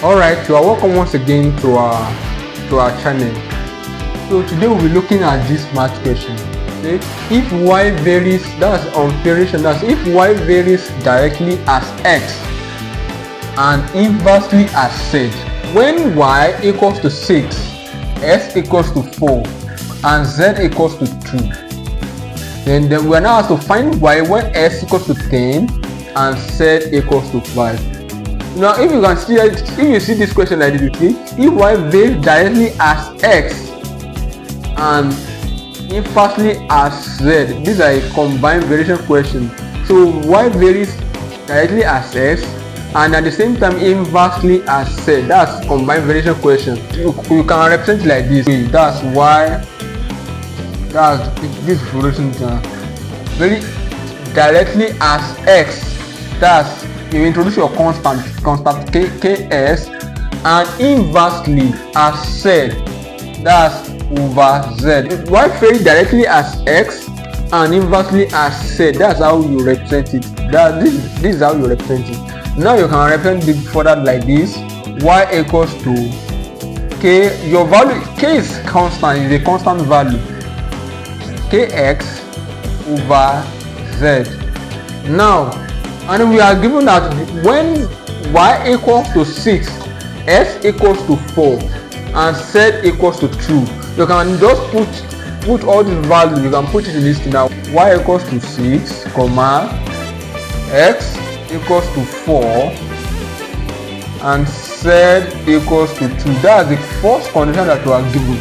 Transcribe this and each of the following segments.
Alright, you are welcome once again to our channel. So today we'll be looking at this math question. Okay? If y varies, that's on variation, that's if y varies directly as x and inversely as z, when y equals to 6, s equals to 4, and z equals to 2, then we are now asked to find y when s equals to 10 and z equals to 5. Now, if you can see, if you see this question like this, okay, if y varies directly as x and inversely as z, these are a combined variation question. So y varies directly as x and at the same time inversely as z. That's combined variation question. You can represent it like this. That's y. That's this variation. Very directly as x. That's you introduce your constant ks, and inversely as z, that's over z. Y varies directly as x and inversely as z. That's how you represent it. This is how you represent it. Now you can represent it further like this. Y equals to k. Your value k is constant, is a constant value. Kx over z. Now, and we are given that when y equals to 6, s equals to 4, and z equals to 2, you can just put all these values. You can put it in this thing now. Y equals to 6, comma, x equals to 4, and z equals to 2. That's the first condition that you are given.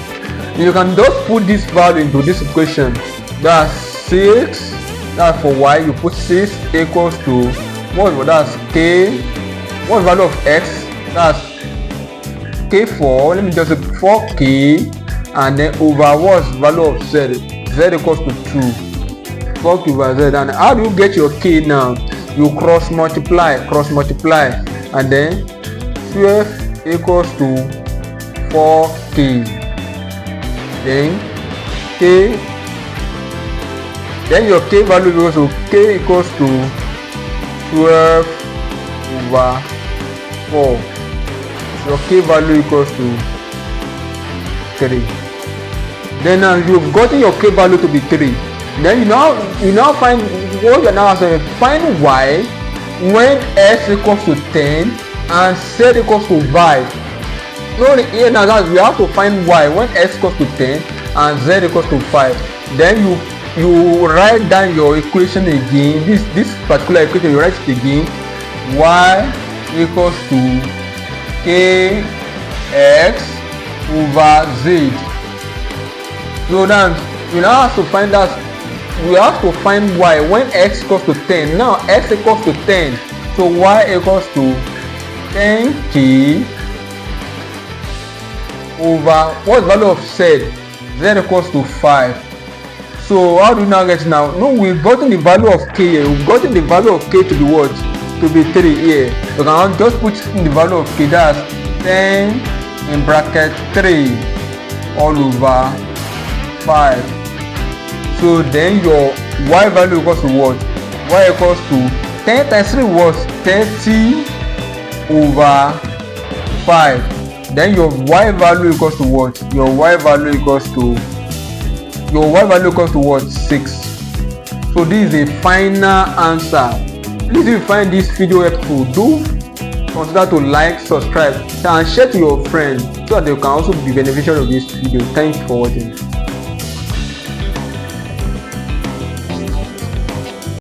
You can just put this value into this equation. That's 6. That's for y. You put 6 equals to what? That's k. What value of x? That's k4. Let me just say 4k, and then over what's value of z? Z equals to 2. 4k over z. And how do you get your k now? You cross multiply, and then 12 equals to 4k. Then k. Then your k value equals to k equals to 12 over 4. Your k value equals to 3. Then now you've gotten your k value to be 3. Then you now find what you're now asking. Find y when s equals to 10 and z equals to 5. No, here now that we have to find y when s equals to 10 and z equals to 5. Then you write down your equation again. This particular equation, you write it again. Y equals to kx over z. So then we now have to find that we have to find y when x equals to 10. Now x equals to 10, so y equals to 10k over what value of z? Z equals to 5. So how do you now get it now? No, we've gotten the value of k here. We've gotten the value of k to be what? To be 3 here. You can just put in the value of k. That's 10 in bracket 3 all over 5. So then your y value equals to what? Y equals to 10 times 3 was 30 over 5. Then your y value equals to what? Your y value equals to what? 6. So this is the final answer. Please, if you find this video helpful, do consider to like, subscribe, and share to your friends so that they can also be beneficial of this video. Thanks for watching.